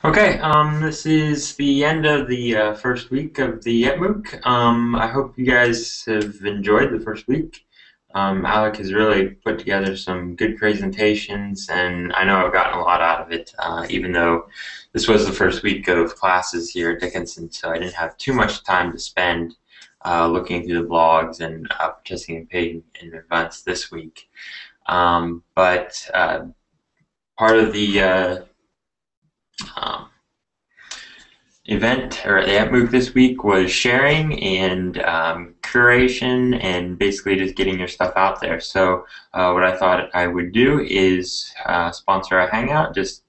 Okay, this is the end of the first week of the etmooc. I hope you guys have enjoyed the first week. Alec has really put together some good presentations, and I know I've gotten a lot out of it, even though this was the first week of classes here at Dickinson, so I didn't have too much time to spend looking through the blogs and participating in events this week. But part of the event or the etmooc this week was sharing and curation and basically just getting your stuff out there. So what I thought I would do is sponsor a hangout, just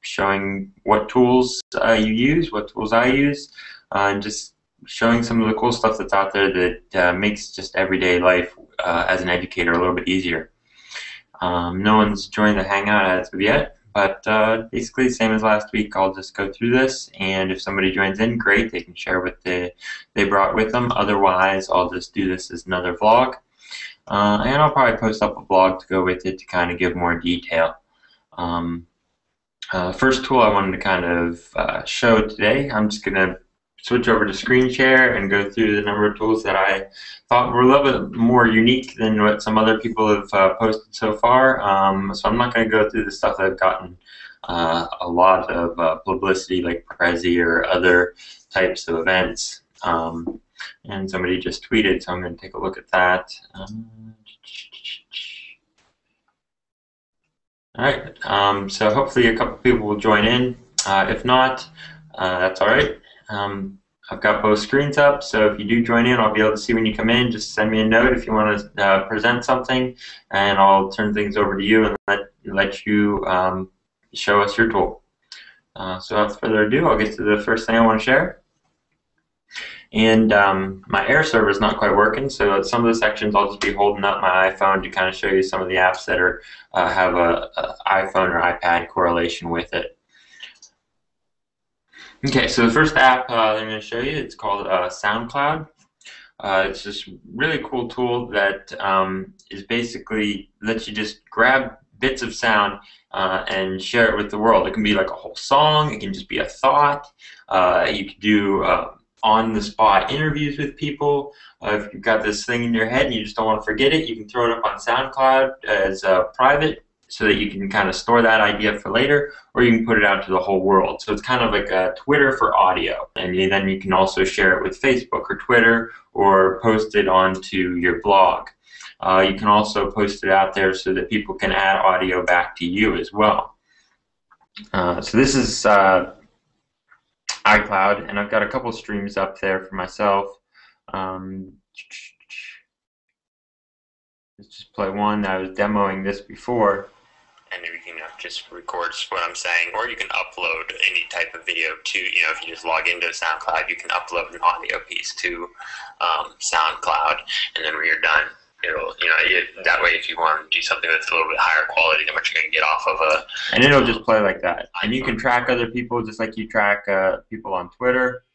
showing what tools you use, what tools I use, and just showing some of the cool stuff that's out there that makes just everyday life as an educator a little bit easier. No one's joined the hangout as of yet, but basically the same as last week. I'll just go through this, and if somebody joins in, great, they can share what they brought with them. Otherwise, I'll just do this as another vlog, and I'll probably post up a blog to go with it to kind of give more detail. First tool I wanted to kind of show today, I'm just going to switch over to screen share and go through the number of tools that I thought were a little bit more unique than what some other people have posted so far. So I'm not going to go through the stuff that I've gotten a lot of publicity like Prezi or other types of events. And somebody just tweeted, so I'm going to take a look at that. Alright, so hopefully a couple people will join in. If not, that's alright. I've got both screens up, so if you do join in, I'll be able to see when you come in. Just send me a note if you want to present something, and I'll turn things over to you and let you show us your tool. So without further ado, I'll get to the first thing I want to share. And my Air server is not quite working, so at some of the sections I'll just be holding up my iPhone to kind of show you some of the apps that are have a iPhone or iPad correlation with it. Okay, so the first app that I'm going to show you, it's called SoundCloud. It's this really cool tool that is basically lets you just grab bits of sound and share it with the world. It can be like a whole song, it can just be a thought. You can do on-the-spot interviews with people. If you've got this thing in your head and you just don't want to forget it, you can throw it up on SoundCloud as private, so that you can kind of store that idea for later, or you can put it out to the whole world. So it's kind of like a Twitter for audio. And then you can also share it with Facebook or Twitter, or post it onto your blog. You can also post it out there so that people can add audio back to you as well. So this is iCloud, and I've got a couple streams up there for myself. Let's just play one. I was demoing this before. And you can just record what I'm saying, or you can upload any type of video to, if you just log into SoundCloud, you can upload an audio piece to SoundCloud, and then when you're done, it'll, that way if you want to do something that's a little bit higher quality than what you're going to get off of and it'll just play like that. And you can track other people just like you track people on Twitter.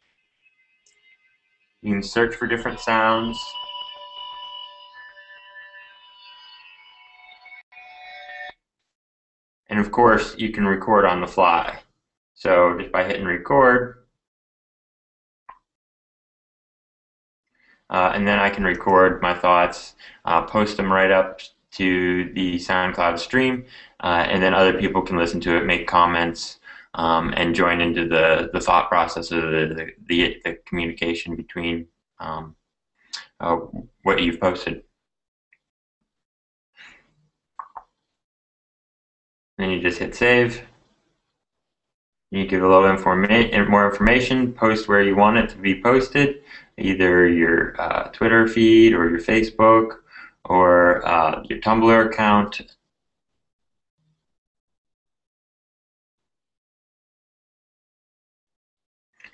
You can search for different sounds. And of course, you can record on the fly. So just by hitting record, and then I can record my thoughts, post them right up to the SoundCloud stream, and then other people can listen to it, make comments, and join into the thought process of the communication between what you've posted. Then you just hit save. You give a little more information, post where you want it to be posted, either your Twitter feed or your Facebook or your Tumblr account.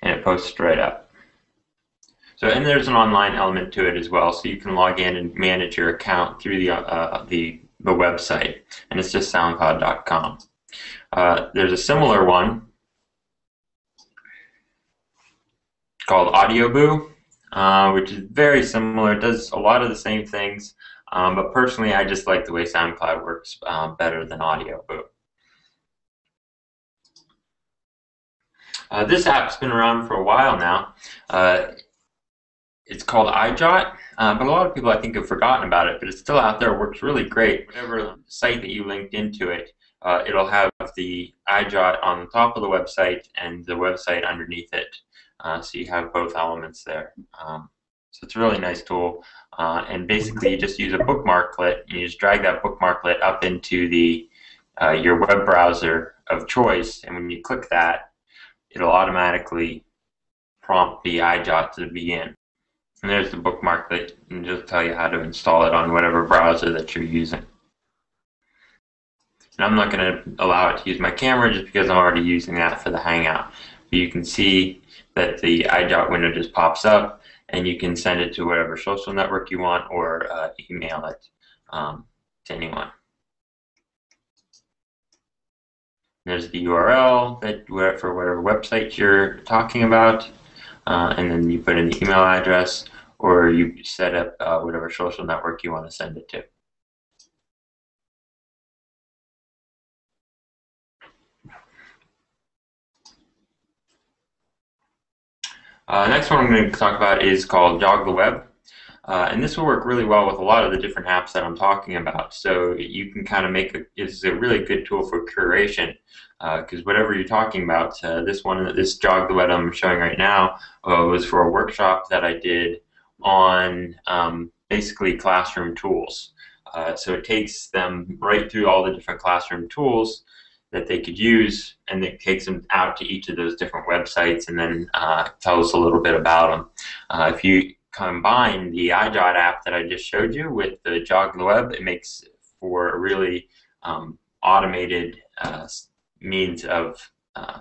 And it posts straight up. So, and there's an online element to it as well, so you can log in and manage your account through the website, and it's just soundcloud.com. There's a similar one called AudioBoo, which is very similar. It does a lot of the same things, but personally I just like the way SoundCloud works better than AudioBoo. This app's been around for a while now. It's called EyeJot, but a lot of people I think have forgotten about it, but it's still out there, works really great. Whatever site that you linked into it, it'll have the EyeJot on the top of the website and the website underneath it. So you have both elements there. So it's a really nice tool. And basically you just use a bookmarklet, and you just drag that bookmarklet up into the your web browser of choice, and when you click that, it'll automatically prompt the EyeJot to begin. And there's the bookmarklet, and it'll tell you how to install it on whatever browser that you're using. And I'm not going to allow it to use my camera just because I'm already using that for the Hangout. But you can see that the EyeJot window just pops up, and you can send it to whatever social network you want, or email it to anyone. There's the URL for whatever website you're talking about, and then you put in the email address, or you set up whatever social network you want to send it to. Next one I'm going to talk about is called Jog the Web. And this will work really well with a lot of the different apps that I'm talking about. So you can kind of it's a really good tool for curation, because whatever you're talking about, this Jog the Web I'm showing right now was for a workshop that I did on basically classroom tools. So it takes them right through all the different classroom tools that they could use, and it takes them out to each of those different websites, and then tells a little bit about them. If you combine the EyeJot app that I just showed you with the Jog the Web, it makes for a really automated means of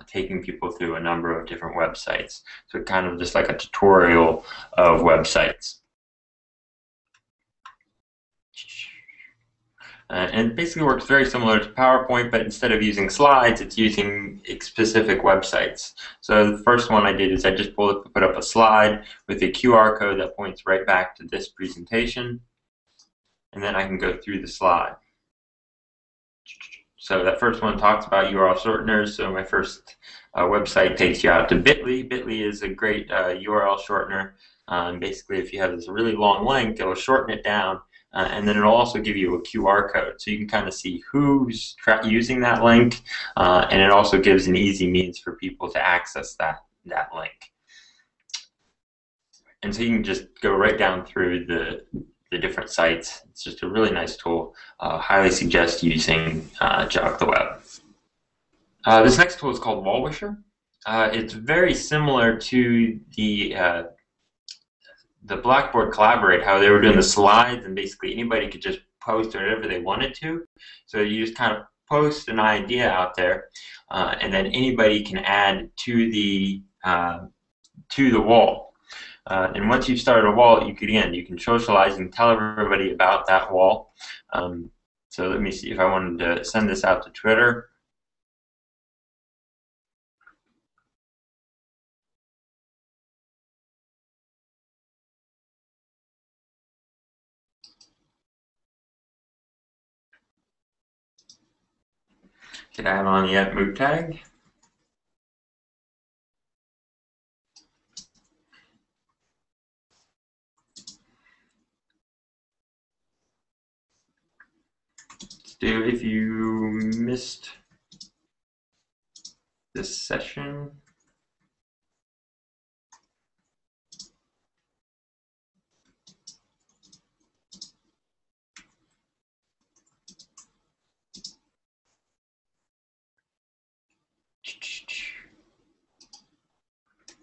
taking people through a number of different websites. So kind of just like a tutorial of websites. And it basically works very similar to PowerPoint, but instead of using slides, it's using specific websites. So the first one I did is I just put up a slide with a QR code that points right back to this presentation, and then I can go through the slide. So that first one talks about URL shorteners. So my first website takes you out to Bitly. Bitly is a great URL shortener. Basically, if you have this really long link, it'll shorten it down. And then it'll also give you a QR code, so you can kind of see who's using that link, and it also gives an easy means for people to access that link. And so you can just go right down through the different sites. It's just a really nice tool. Highly suggest using Jog the Web. This next tool is called Wallwisher. It's very similar to the Blackboard Collaborate, how they were doing the slides, and basically anybody could just post whatever they wanted to. So you just kind of post an idea out there, and then anybody can add to the wall. And once you've started a wall, you can socialize and tell everybody about that wall. So let me see if I wanted to send this out to Twitter. Could add on the etmooc tag. Let's do if you missed this session.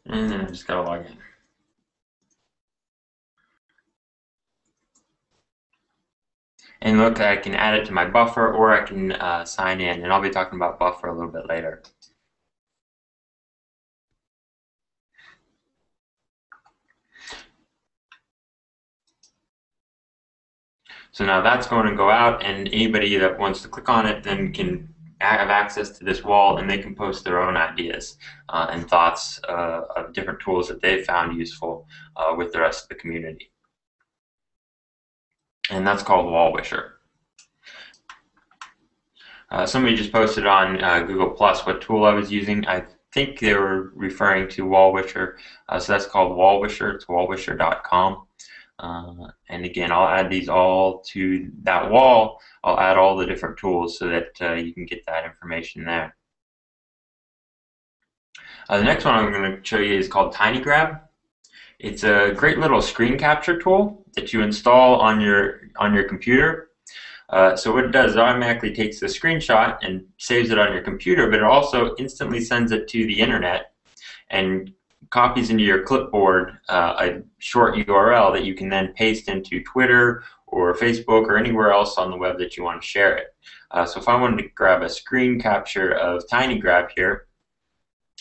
And then I just gotta log in. And look, I can add it to my buffer, or I can sign in, and I'll be talking about buffer a little bit later. So now that's going to go out, and anybody that wants to click on it then can have access to this wall, and they can post their own ideas and thoughts of different tools that they've found useful with the rest of the community. And that's called Wallwisher. Somebody just posted on Google Plus what tool I was using. I think they were referring to Wallwisher, so that's called Wallwisher. It's wallwisher.com. And again, I'll add these all to that wall. I'll add all the different tools so that you can get that information there. The next one I'm going to show you is called TinyGrab. It's a great little screen capture tool that you install on your computer. So what it does, it automatically takes the screenshot and saves it on your computer, but it also instantly sends it to the internet and copies into your clipboard a short URL that you can then paste into Twitter or Facebook or anywhere else on the web that you want to share it. So if I wanted to grab a screen capture of TinyGrab here,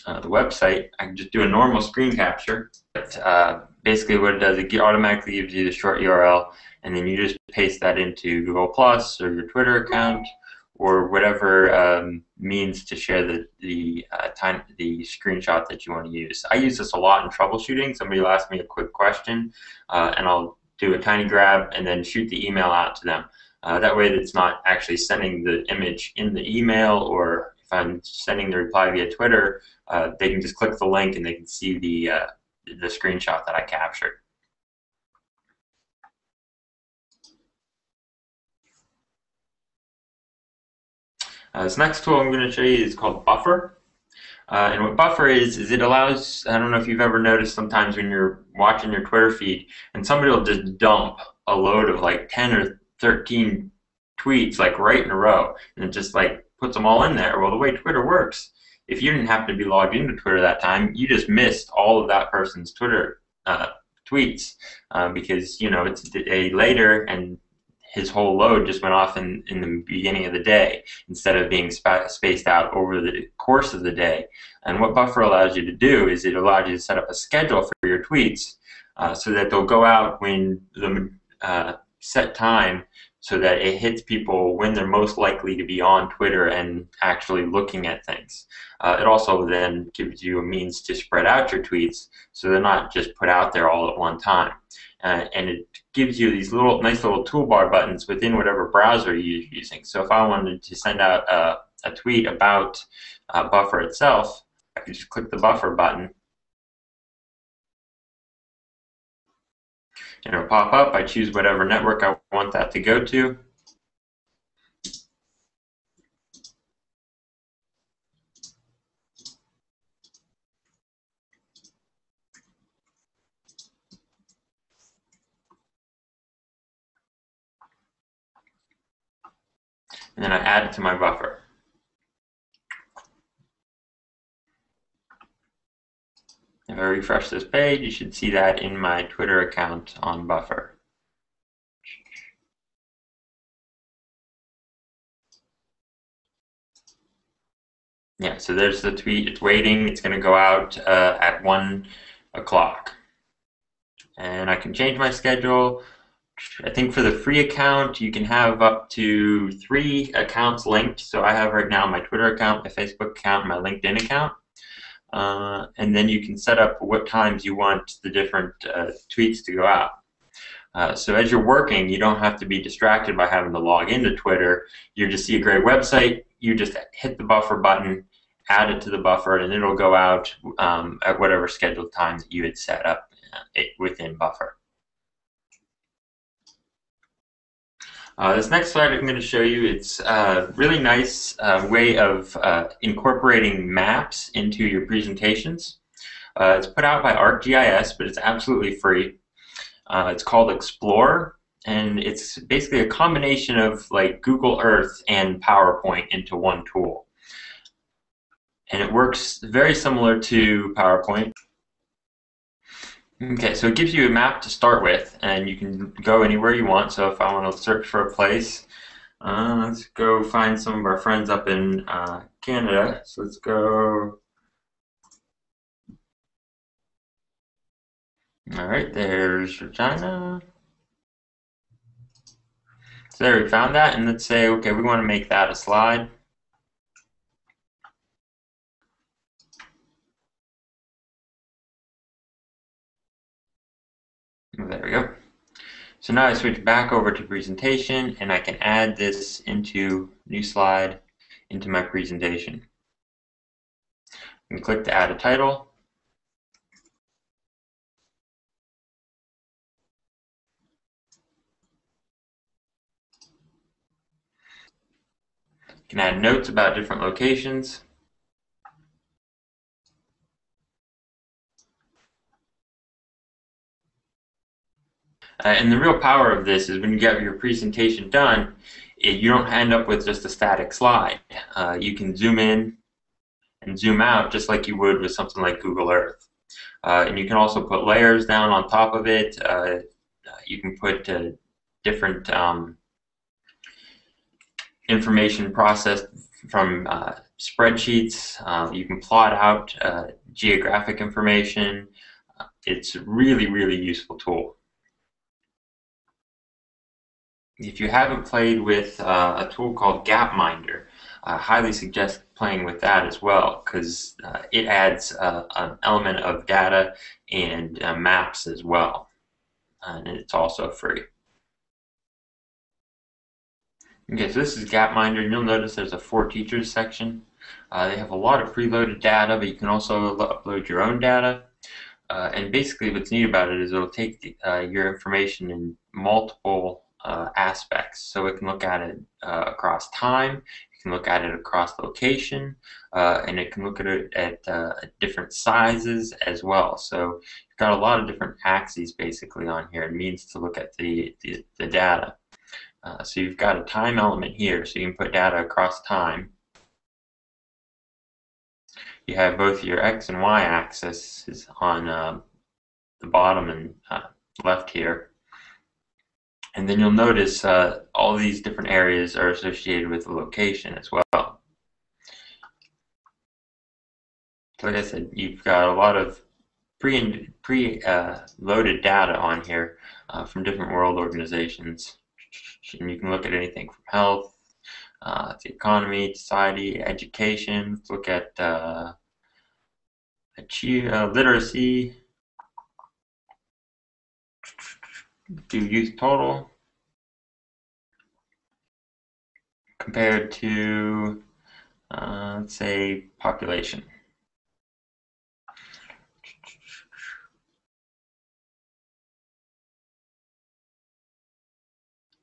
the website, I can just do a normal screen capture. But, basically what it does, it automatically gives you the short URL, and then you just paste that into Google Plus or your Twitter account or whatever means to share the screenshot that you want to use. I use this a lot in troubleshooting. Somebody will ask me a quick question, and I'll do a TinyGrab and then shoot the email out to them. That way it's not actually sending the image in the email, or if I'm sending the reply via Twitter, they can just click the link and they can see the screenshot that I captured. This next tool I'm going to show you is called Buffer. And what Buffer is it allows, I don't know if you've ever noticed sometimes when you're watching your Twitter feed and somebody will just dump a load of like 10 or 13 tweets like right in a row, and it just like puts them all in there. Well, the way Twitter works, if you didn't happen to be logged into Twitter that time, you just missed all of that person's Twitter tweets because, you know, it's a day later and his whole load just went off in the beginning of the day instead of being spaced out over the course of the day. And what Buffer allows you to do is it allows you to set up a schedule for your tweets so that they'll go out when the set time, so that it hits people when they're most likely to be on Twitter and actually looking at things. It also then gives you a means to spread out your tweets so they're not just put out there all at one time. And it gives you these nice little toolbar buttons within whatever browser you're using. So if I wanted to send out a tweet about Buffer itself, I could just click the Buffer button. And it'll pop up. I choose whatever network I want that to go to. And then I add it to my buffer. If I refresh this page, you should see that in my Twitter account on Buffer. Yeah, so there's the tweet. It's waiting. It's going to go out at 1 o'clock. And I can change my schedule. I think for the free account, you can have up to 3 accounts linked. So I have right now my Twitter account, my Facebook account, and my LinkedIn account. And then you can set up what times you want the different tweets to go out. So as you're working, you don't have to be distracted by having to log into Twitter. You just see a great website, you just hit the Buffer button, add it to the buffer, and it'll go out at whatever scheduled time that you had set up within Buffer. This next slide I'm going to show you, it's a really nice way of incorporating maps into your presentations. It's put out by ArcGIS, but it's absolutely free. It's called Explorer, and it's basically a combination of like Google Earth and PowerPoint into one tool. And it works very similar to PowerPoint. Okay, so it gives you a map to start with, and you can go anywhere you want. So if I want to search for a place, let's go find some of our friends up in Canada. So let's go. All right, there's Regina. So there, we found that, and let's say, okay, we want to make that a slide. There we go. So now I switch back over to presentation, and I can add this into new slide into my presentation. and click to add a title. You can add notes about different locations. And the real power of this is when you get your presentation done, you don't end up with just a static slide. You can zoom in and zoom out just like you would with something like Google Earth. And you can also put layers down on top of it. You can put different information processed from spreadsheets. You can plot out geographic information. It's a really, really useful tool. If you haven't played with a tool called Gapminder, I highly suggest playing with that as well, because it adds an element of data and maps as well, and it's also free. Okay, so this is Gapminder, and you'll notice there's a For Teachers section. They have a lot of preloaded data, but you can also upload your own data. And basically what's neat about it is it'll take your information in multiple aspects. So it can look at it across time, you can look at it across location, and it can look at it at different sizes as well. So you've got a lot of different axes basically on here. It means to look at the data. So you've got a time element here, so you can put data across time. You have both your X and Y axes on the bottom and left here. And then you'll notice all these different areas are associated with the location as well. So like I said, you've got a lot of pre-loaded data on here from different world organizations. And you can look at anything from health, to economy, society, education. Let's look at literacy, do youth total compared to, let's say, population.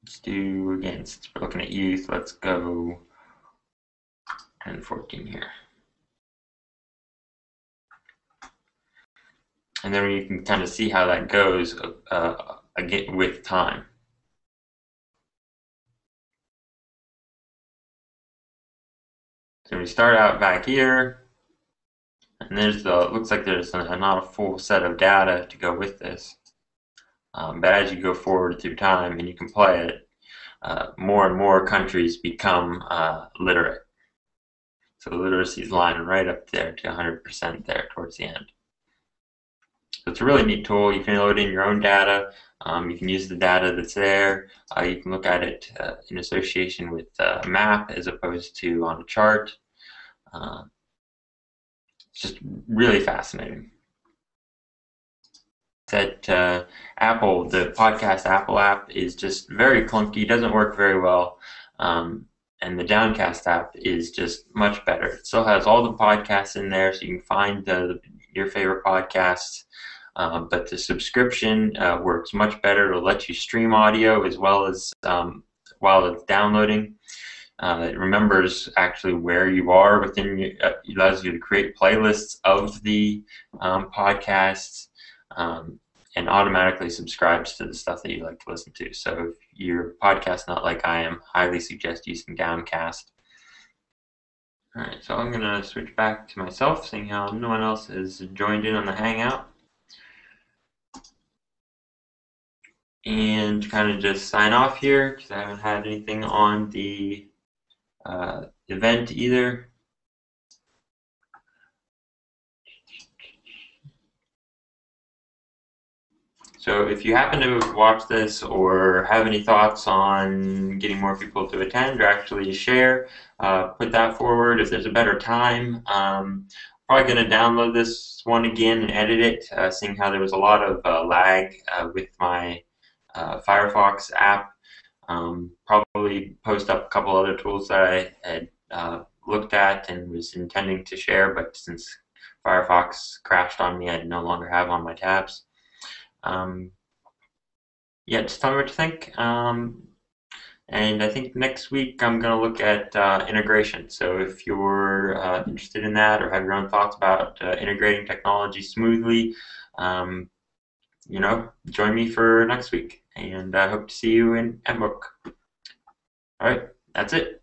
Let's do, again, since we're looking at youth, let's go 10 to 14 here. And then you can kind of see how that goes again with time. So we start out back here, and there's looks like there's not a full set of data to go with this. But as you go forward through time and you can play it, more and more countries become literate. So the literacy is lining right up there to 100% there towards the end. So it's a really neat tool. You can load in your own data. You can use the data that's there. You can look at it in association with a map as opposed to on a chart. It's just really fascinating. That Apple, the podcast Apple app is just very clunky, doesn't work very well. And the Downcast app is just much better. It still has all the podcasts in there, so you can find your favorite podcasts. But the subscription works much better. It'll let you stream audio as well as while it's downloading. It remembers actually where you are within. It allows you to create playlists of the podcasts, and automatically subscribes to the stuff that you like to listen to. So if your podcast not like I am, highly suggest using Downcast. All right, so I'm going to switch back to myself, seeing how no one else has joined in on the Hangout. And kind of just sign off here because I haven't had anything on the event either. So if you happen to watch this or have any thoughts on getting more people to attend or actually share, put that forward. If there's a better time, probably going to download this one again and edit it, seeing how there was a lot of lag with my Firefox app. Probably post up a couple other tools that I had looked at and was intending to share, but since Firefox crashed on me. I no longer have on my tabs. Um, yeah, just tell me what you think. And I think next week I'm going to look at integration. So if you're interested in that or have your own thoughts about integrating technology smoothly, join me for next week. And I hope to see you in etmooc. All right, that's it.